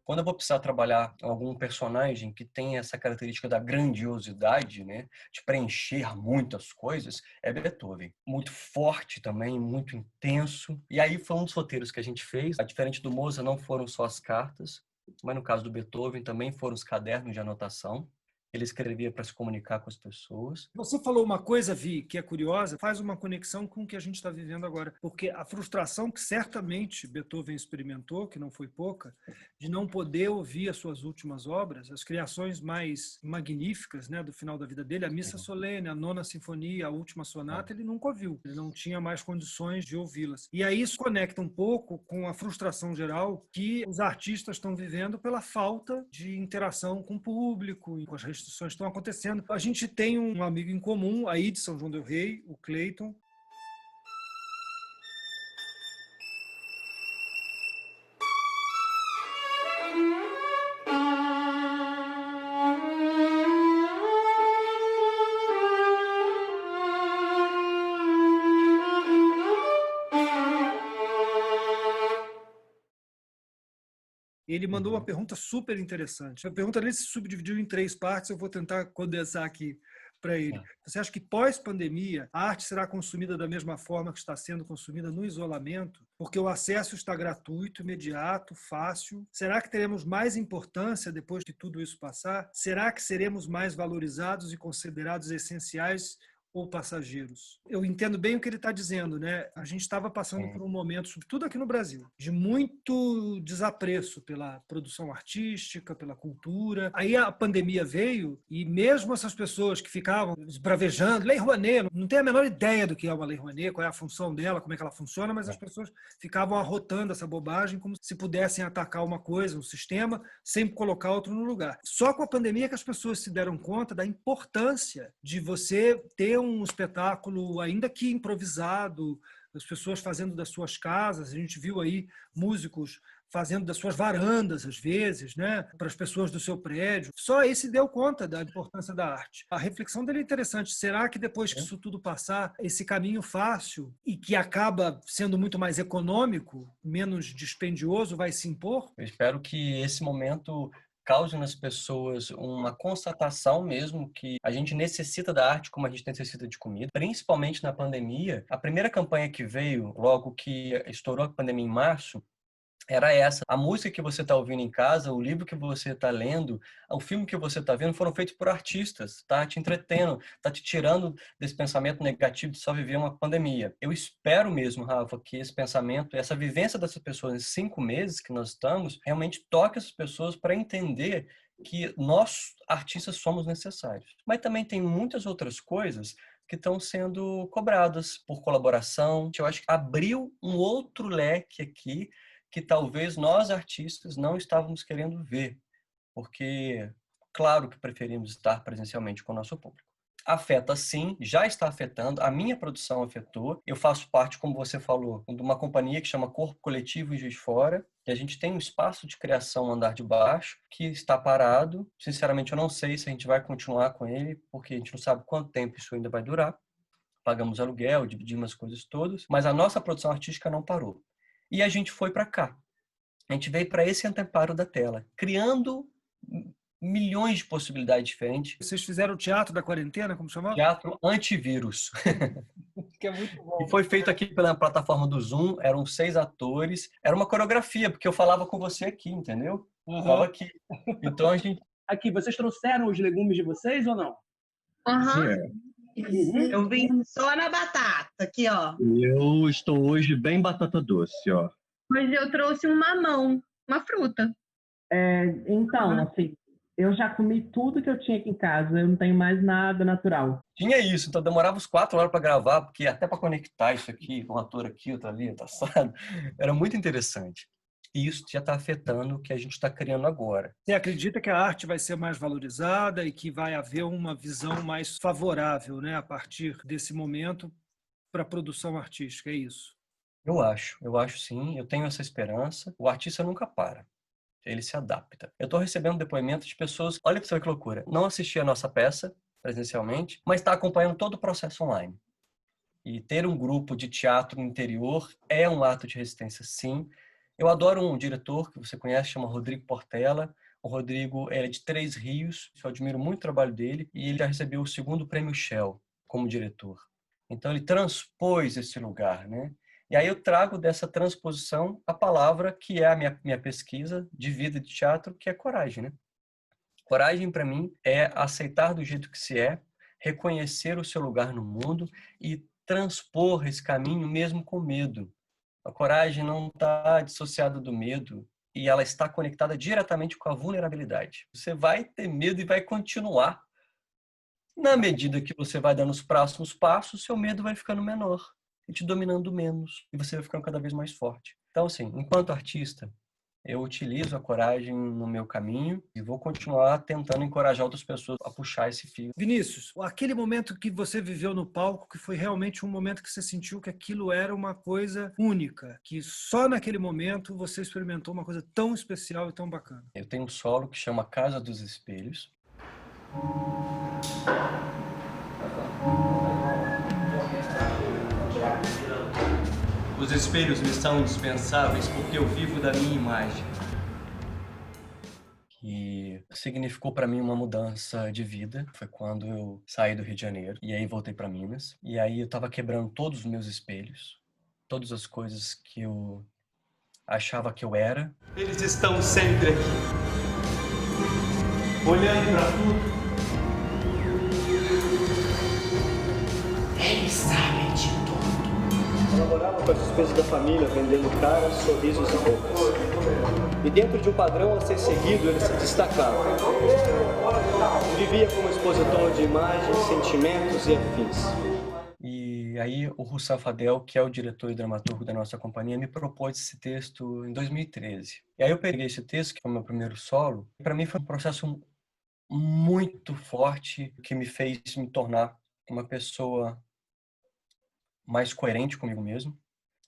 S2: Quando eu vou precisar trabalhar algum personagem que tem essa característica da grandiosidade, né, de preencher muitas coisas, é Beethoven. Muito forte também, muito intenso. E aí foi um dos roteiros que a gente fez. Diferente do Mozart, não foram só as cartas, mas no caso do Beethoven também foram os cadernos de anotação. Ele escrevia para se comunicar com as pessoas.
S1: Você falou uma coisa, Vi, que é curiosa, faz uma conexão com o que a gente está vivendo agora. Porque a frustração que certamente Beethoven experimentou, que não foi pouca, de não poder ouvir as suas últimas obras, as criações mais magníficas, né, do final da vida dele, a Missa Solene, a Nona Sinfonia, a Última Sonata, ele nunca ouviu. Ele não tinha mais condições de ouvi-las. E aí isso conecta um pouco com a frustração geral que os artistas estão vivendo pela falta de interação com o público, com as restrições que estão acontecendo. A gente tem um amigo em comum, aí de São João del Rei, o Cleiton. Ele mandou uma pergunta super interessante. A pergunta dele se subdividiu em 3 partes, eu vou tentar condensar aqui para ele. Você acha que pós-pandemia a arte será consumida da mesma forma que está sendo consumida no isolamento? Porque o acesso está gratuito, imediato, fácil. Será que teremos mais importância depois que tudo isso passar? Será que seremos mais valorizados e considerados essenciais ou passageiros? Eu entendo bem o que ele está dizendo, né? A gente estava passando por um momento, sobretudo aqui no Brasil, de muito desapreço pela produção artística, pela cultura. Aí a pandemia veio e mesmo essas pessoas que ficavam bravejando, Lei Rouanet, não tem a menor ideia do que é uma Lei Rouanet, qual é a função dela, como é que ela funciona, mas as pessoas ficavam arrotando essa bobagem como se pudessem atacar uma coisa, um sistema, sem colocar outro no lugar. Só com a pandemia que as pessoas se deram conta da importância de você ter um espetáculo, ainda que improvisado, as pessoas fazendo das suas casas. A gente viu aí músicos fazendo das suas varandas, às vezes, né, para as pessoas do seu prédio. Só aí se deu conta da importância da arte. A reflexão dele é interessante. Será que depois que isso tudo passar, esse caminho fácil e que acaba sendo muito mais econômico, menos dispendioso, vai se impor?
S2: Eu espero que esse momento cause nas pessoas uma constatação mesmo que a gente necessita da arte como a gente necessita de comida. Principalmente na pandemia, a primeira campanha que veio, logo que estourou a pandemia em março, era essa. A música que você está ouvindo em casa, o livro que você está lendo, o filme que você está vendo foram feitos por artistas, tá te entretendo, tá te tirando desse pensamento negativo de só viver uma pandemia. Eu espero mesmo, Rafa, que esse pensamento, essa vivência dessas pessoas nesses 5 meses que nós estamos, realmente toque essas pessoas para entender que nós, artistas, somos necessários. Mas também tem muitas outras coisas que estão sendo cobradas por colaboração. Eu acho que abriu um outro leque aqui que talvez nós, artistas, não estávamos querendo ver, porque, claro que preferimos estar presencialmente com o nosso público. Afeta sim, já está afetando, a minha produção afetou. Eu faço parte, como você falou, de uma companhia que chama Corpo Coletivo em Juiz de Fora, e a gente tem um espaço de criação no andar de baixo, que está parado. Sinceramente, eu não sei se a gente vai continuar com ele, porque a gente não sabe quanto tempo isso ainda vai durar. Pagamos aluguel, dividimos as coisas todas, mas a nossa produção artística não parou. E a gente foi para cá. A gente veio para esse anteparo da tela, criando milhões de possibilidades diferentes.
S1: Vocês fizeram o teatro da quarentena, como chamava?
S2: Teatro antivírus.
S1: Que é muito bom.
S2: E foi feito aqui pela plataforma do Zoom, eram 6 atores. Era uma coreografia, porque eu falava com você aqui, entendeu? Falava aqui. Então a gente...
S5: Aqui, vocês trouxeram os legumes de vocês ou não?
S6: Eu vim só na batata, aqui, ó.
S7: Eu estou hoje bem batata doce, ó.
S8: Mas eu trouxe um mamão, uma fruta.
S5: Então, assim, eu já comi tudo que eu tinha aqui em casa, eu não tenho mais nada natural.
S2: Tinha isso, então demorava uns 4 horas para gravar, porque até para conectar isso aqui, um ator aqui, outro ali, tá assado, era muito interessante. E isso já está afetando o que a gente está criando agora.
S1: Você acredita que a arte vai ser mais valorizada e que vai haver uma visão mais favorável, né, a partir desse momento para a produção artística, é isso?
S2: Eu acho sim, eu tenho essa esperança. O artista nunca para, ele se adapta. Eu estou recebendo depoimentos de pessoas, olha para você ver que loucura, não assisti a nossa peça presencialmente, mas está acompanhando todo o processo online. E ter um grupo de teatro no interior é um ato de resistência, sim. Eu adoro um diretor que você conhece, chama Rodrigo Portela. O Rodrigo é de 3 Rios, eu admiro muito o trabalho dele, e ele já recebeu o 2º Prêmio Shell como diretor. Então ele transpôs esse lugar, né? E aí eu trago dessa transposição a palavra que é a minha pesquisa de vida de teatro, que é coragem, né? Coragem, para mim, é aceitar do jeito que se é, reconhecer o seu lugar no mundo e transpor esse caminho mesmo com medo. A coragem não está dissociada do medo e ela está conectada diretamente com a vulnerabilidade. Você vai ter medo e vai continuar. Na medida que você vai dando os próximos passos, seu medo vai ficando menor e te dominando menos e você vai ficando cada vez mais forte. Então, assim, enquanto artista, eu utilizo a coragem no meu caminho e vou continuar tentando encorajar outras pessoas a puxar esse fio.
S1: Vinícius, aquele momento que você viveu no palco, que foi realmente um momento que você sentiu que aquilo era uma coisa única, que só naquele momento você experimentou uma coisa tão especial e tão bacana.
S2: Eu tenho um solo que chama Casa dos Espelhos. Os espelhos me são indispensáveis porque eu vivo da minha imagem. Que significou para mim uma mudança de vida. Foi quando eu saí do Rio de Janeiro e aí voltei para Minas. E aí eu estava quebrando todos os meus espelhos, todas as coisas que eu achava que eu era.
S4: Eles estão sempre aqui, olhando para tudo. Eles sabem de tudo. Colaborava com as despesas da família, vendendo caras, sorrisos e roupas. E dentro de um padrão a ser seguido, ele se destacava. Vivia como expositor de imagens, sentimentos e afins.
S2: E aí o Roussan Fadel, que é o diretor e dramaturgo da nossa companhia, me propôs esse texto em 2013. E aí eu peguei esse texto, que foi o meu primeiro solo, e para mim foi um processo muito forte que me fez me tornar uma pessoa mais coerente comigo mesmo.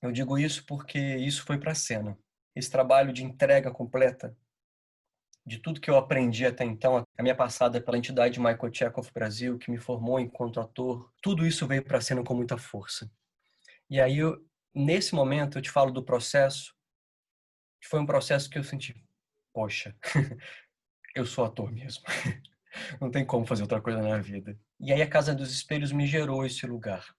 S2: Eu digo isso porque isso foi para a cena. Esse trabalho de entrega completa de tudo que eu aprendi até então, a minha passada pela entidade Michael Chekhov Brasil, que me formou enquanto ator, tudo isso veio para a cena com muita força. E aí, nesse momento, eu te falo do processo, que foi um processo que eu senti, poxa, eu sou ator mesmo. Não tem como fazer outra coisa na vida. E aí a Casa dos Espelhos me gerou esse lugar.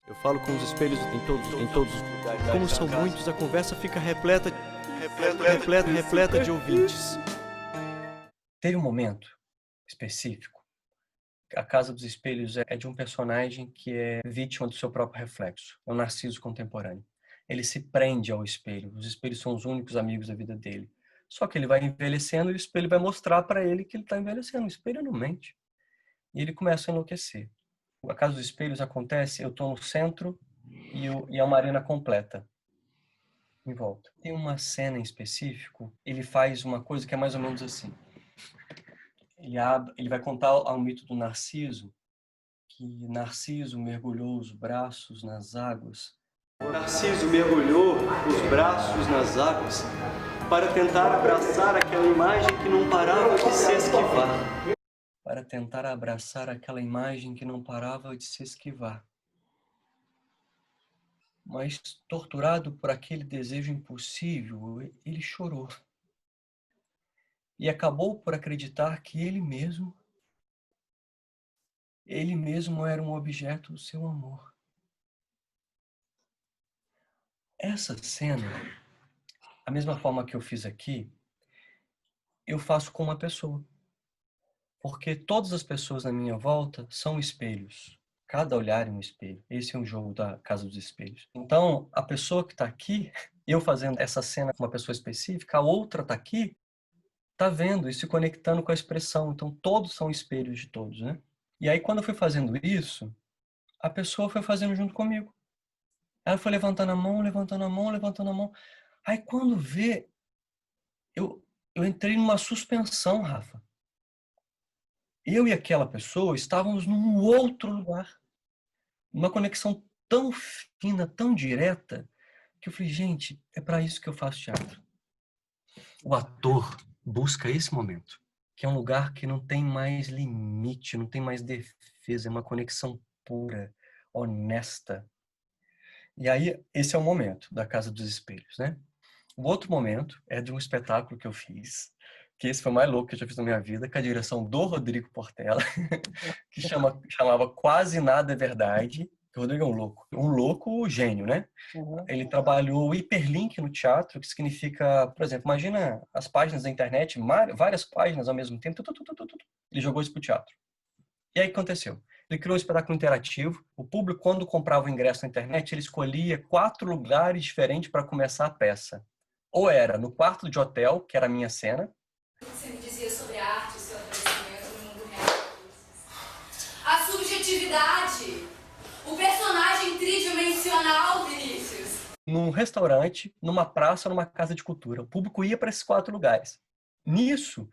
S4: Eu falo com os espelhos em todos os lugares. Como são muitos, a conversa fica repleta de ouvintes.
S2: Teve um momento específico. A Casa dos Espelhos é de um personagem que é vítima do seu próprio reflexo. É um Narciso contemporâneo. Ele se prende ao espelho. Os espelhos são os únicos amigos da vida dele. Só que ele vai envelhecendo e o espelho vai mostrar para ele que ele está envelhecendo. O espelho não mente. E ele começa a enlouquecer. A Casa dos Espelhos acontece, eu estou no centro e a Marina completa em volta. Tem uma cena em específico, ele faz uma coisa que é mais ou menos assim. Ele vai contar ao mito do Narciso, que Narciso mergulhou os braços nas águas.
S4: Narciso mergulhou os braços nas águas para tentar abraçar aquela imagem que não parava de se esquivar.
S2: Para tentar abraçar aquela imagem que não parava de se esquivar. Mas, torturado por aquele desejo impossível, ele chorou. E acabou por acreditar que ele mesmo era um objeto do seu amor. Essa cena, a mesma forma que eu fiz aqui, eu faço com uma pessoa. Porque todas as pessoas na minha volta são espelhos. Cada olhar é um espelho. Esse é um jogo da Casa dos Espelhos. Então, a pessoa que está aqui, eu fazendo essa cena com uma pessoa específica, a outra está aqui, está vendo e se conectando com a expressão. Então, todos são espelhos de todos, né? E aí, quando eu fui fazendo isso, a pessoa foi fazendo junto comigo. Ela foi levantando a mão, levantando a mão, levantando a mão. Aí, quando vê, eu entrei numa suspensão, Rafa. Eu e aquela pessoa estávamos num outro lugar. Uma conexão tão fina, tão direta, que eu falei, gente, é para isso que eu faço teatro. O ator busca esse momento, que é um lugar que não tem mais limite, não tem mais defesa, é uma conexão pura, honesta. E aí, esse é o momento da Casa dos Espelhos, né? O outro momento é de um espetáculo que eu fiz, que esse foi o mais louco que eu já fiz na minha vida, com a direção do Rodrigo Portela, que chamava Quase Nada é Verdade. O Rodrigo é um louco gênio, né?
S1: Uhum.
S2: Ele trabalhou o hiperlink no teatro, que significa, por exemplo, imagina as páginas da internet, várias páginas ao mesmo tempo. Ele jogou isso pro teatro. E aí o que aconteceu? Ele criou um espetáculo interativo. O público, quando comprava o ingresso na internet, ele escolhia 4 lugares diferentes para começar a peça. Ou era no quarto de hotel, que era a minha cena.
S9: Você me dizia sobre a arte, o seu aparecimento no mundo real. A subjetividade, o personagem tridimensional, Vinícius.
S2: Num restaurante, numa praça, numa casa de cultura. O público ia para esses 4 lugares. Nisso,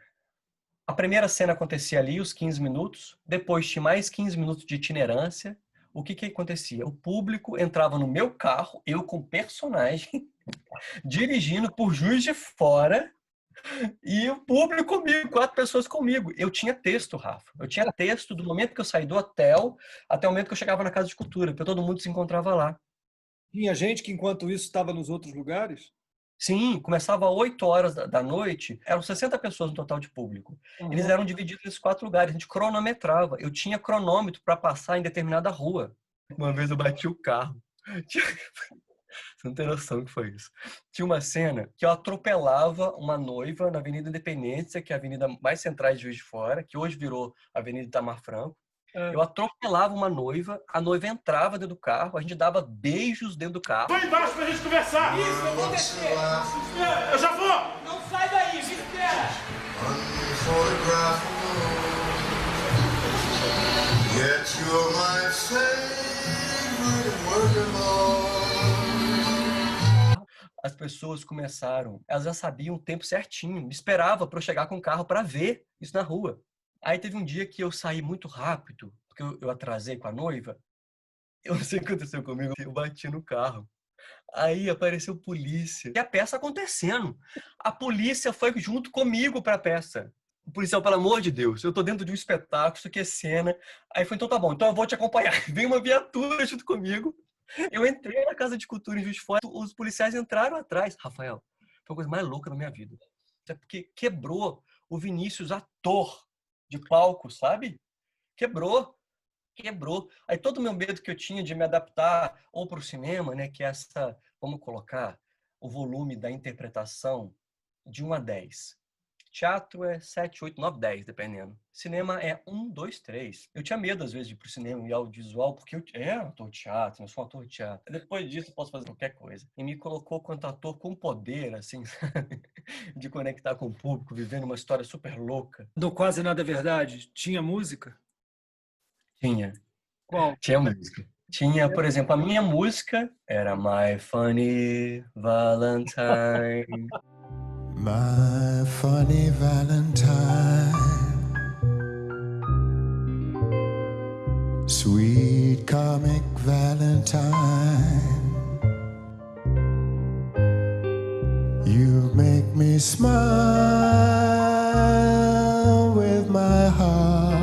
S2: a primeira cena acontecia ali, os 15 minutos. Depois tinha mais 15 minutos de itinerância. O que acontecia? O público entrava no meu carro, eu com personagem, dirigindo por Juiz de Fora, e o público comigo, 4 pessoas comigo. Eu tinha texto, Rafa. Eu tinha texto do momento que eu saí do hotel até o momento que eu chegava na casa de cultura, porque todo mundo se encontrava lá.
S1: Tinha gente que, enquanto isso, estava nos outros lugares?
S2: Sim, começava às 8 horas da noite, eram 60 pessoas no total de público.
S1: Uhum.
S2: Eles eram divididos nesses 4 lugares, a gente cronometrava. Eu tinha cronômetro para passar em determinada rua. Uma vez eu bati o carro. Você não tem noção do que foi isso. Tinha uma cena que eu atropelava uma noiva na Avenida Independência, que é a avenida mais central de Juiz de Fora, que hoje virou Avenida Itamar Franco. Eu atropelava uma noiva, a noiva entrava dentro do carro, a gente dava beijos dentro do carro.
S3: Vai embaixo pra gente conversar! Isso, eu vou descer! Eu já vou! Não sai daí, me espera! Yet you're my favorite work of art.
S2: As pessoas começaram, elas já sabiam o tempo certinho, me esperava para eu chegar com o carro para ver isso na rua. Aí teve um dia que eu saí muito rápido, porque eu atrasei com a noiva. Eu não sei o que aconteceu comigo, eu bati no carro. Aí apareceu polícia. E a peça acontecendo. A polícia foi junto comigo para a peça. O policial, pelo amor de Deus, eu tô dentro de um espetáculo, isso aqui é cena. Aí foi, então tá bom, então eu vou te acompanhar. Veio uma viatura junto comigo. Eu entrei na Casa de Cultura em Juiz de Fora, os policiais entraram atrás. Rafael, foi a coisa mais louca da minha vida. É porque quebrou o Vinícius, ator de palco, sabe? Quebrou. Aí todo o meu medo que eu tinha de me adaptar ou para o cinema, né, que é essa, vamos colocar, o volume da interpretação de 1 a 10. Teatro é 7, 8, 9, 10, dependendo. Cinema é 1, 2, 3. Eu tinha medo, às vezes, de ir pro cinema e audiovisual, porque eu era um ator de teatro, eu sou um ator de teatro. Depois disso, eu posso fazer qualquer coisa. E me colocou quanto ator com poder, assim, sabe? De conectar com o público, vivendo uma história super louca.
S1: Do Quase Nada é Verdade, tinha música?
S2: Tinha.
S1: Qual?
S2: Tinha música. Tinha, por exemplo, a minha música era My Funny Valentine.
S10: My funny Valentine, sweet comic Valentine, you make me smile with my heart.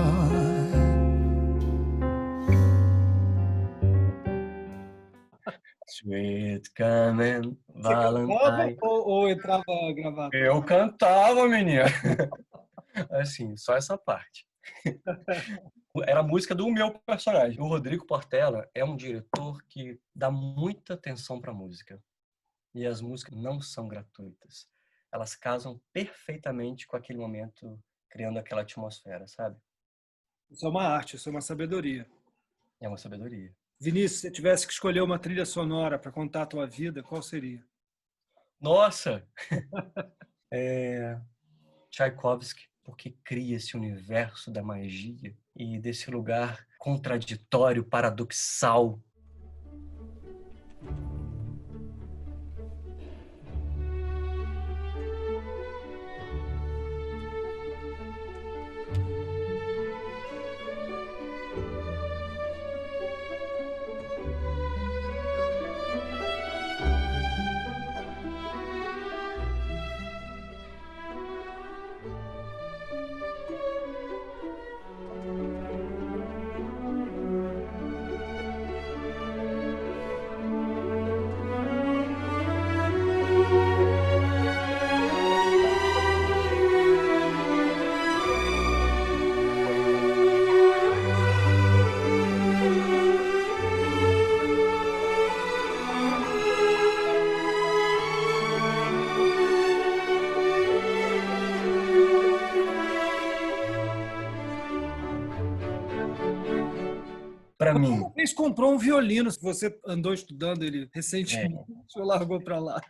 S2: Sweet Comic
S1: Você cantava
S2: Valentine.
S1: ou entrava gravado?
S2: Eu cantava, menina. Assim, só essa parte. Era a música do meu personagem. O Rodrigo Portela é um diretor que dá muita atenção para a música. E as músicas não são gratuitas. Elas casam perfeitamente com aquele momento, criando aquela atmosfera, sabe?
S1: Isso é uma arte, isso é uma sabedoria.
S2: É uma sabedoria.
S1: Vinícius, se você tivesse que escolher uma trilha sonora para contar a tua vida, qual seria?
S2: Nossa! Tchaikovsky, porque cria esse universo da magia e desse lugar contraditório, paradoxal. para mim.
S1: Uma vez comprou um violino, se você andou estudando ele recentemente, ou largou para lá.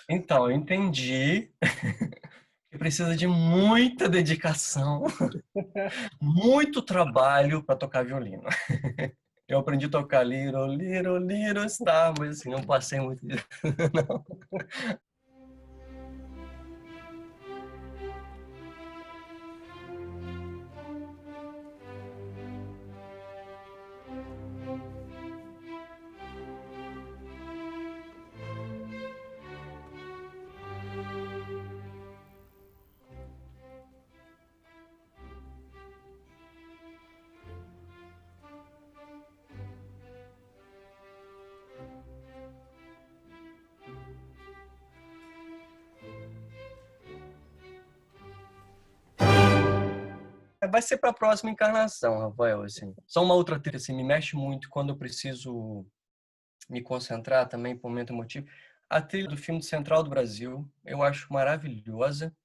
S2: Então, eu entendi que precisa de muita dedicação, muito trabalho para tocar violino. Eu aprendi a tocar Little, Little, Little Star, mas assim, não passei muito disso, não. Vai ser para a próxima encarnação, Rafael, assim. Só uma outra trilha, assim, me mexe muito quando eu preciso me concentrar também por momento emotivo. A trilha do filme Central do Brasil, eu acho maravilhosa.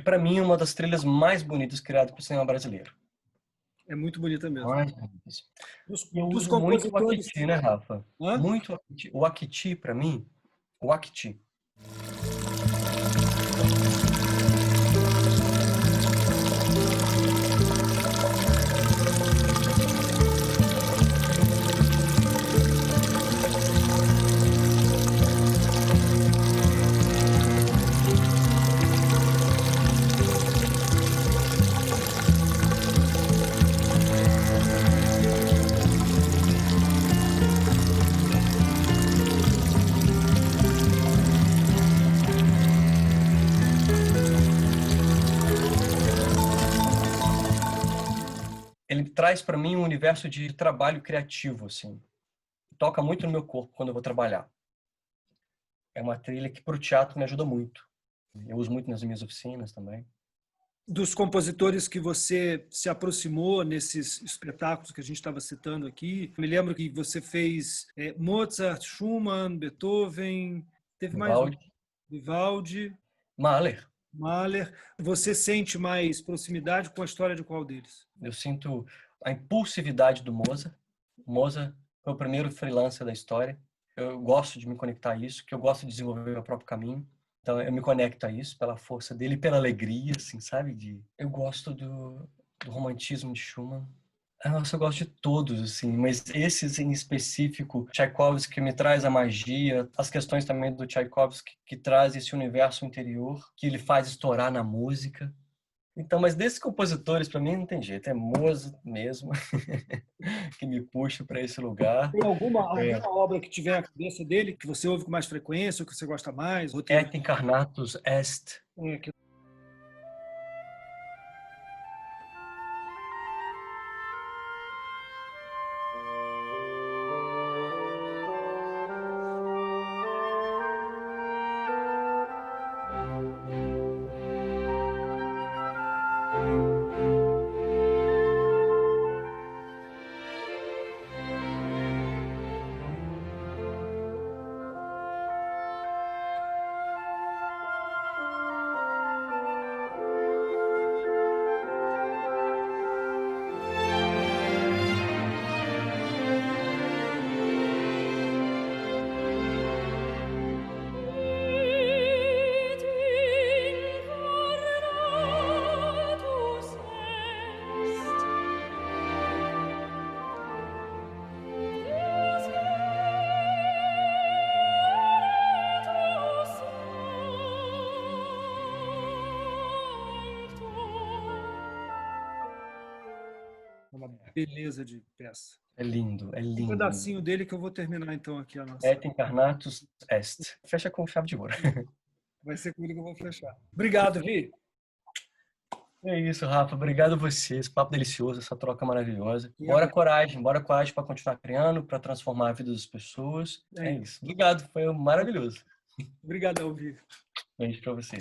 S2: Para mim, uma das trilhas mais bonitas criadas para o cinema brasileiro.
S1: É muito bonita mesmo.
S2: Mais bonitas. Eu
S1: Dos
S2: uso muito o
S1: compositores...
S2: Akiti, né, Rafa?
S1: Hã?
S2: Muito Akiti. O Akiti, para mim, o Akiti. Ele traz para mim um universo de trabalho criativo, assim. Toca muito no meu corpo quando eu vou trabalhar. É uma trilha que para o teatro me ajuda muito. Eu uso muito nas minhas oficinas também.
S1: Dos compositores que você se aproximou nesses espetáculos que a gente estava citando aqui, me lembro que você fez Mozart, Schumann, Beethoven, teve mais um, Vivaldi,
S2: Mahler.
S1: Você sente mais proximidade com a história de qual deles?
S2: Eu sinto a impulsividade do Mozart. Mozart foi o primeiro freelancer da história. Eu gosto de me conectar a isso, que eu gosto de desenvolver meu próprio caminho. Então eu me conecto a isso pela força dele, pela alegria, assim, sabe? Eu gosto do romantismo de Schumann. Nossa, eu gosto de todos, assim, mas esses em específico, Tchaikovsky, que me traz a magia, as questões também do Tchaikovsky, que traz esse universo interior, que ele faz estourar na música. Então, mas desses compositores, para mim, não tem jeito, é Mozart mesmo, que me puxa para esse lugar.
S1: Tem alguma obra que tiver na cabeça dele, que você ouve com mais frequência, ou que você gosta mais?
S2: Et incarnatus est.
S1: uma beleza de peça.
S2: É lindo, é lindo.
S1: Um pedacinho dele que eu vou terminar então aqui a nossa.
S2: Et incarnatus est. Fecha com chave de ouro.
S1: Vai ser comigo que eu vou fechar. Obrigado, Vi.
S2: É isso, Rafa. Obrigado a você. Esse papo delicioso, essa troca maravilhosa. Bora coragem para continuar criando, para transformar a vida das pessoas. É isso. Obrigado, foi maravilhoso.
S1: Obrigadão, Vi.
S2: Beijo para você.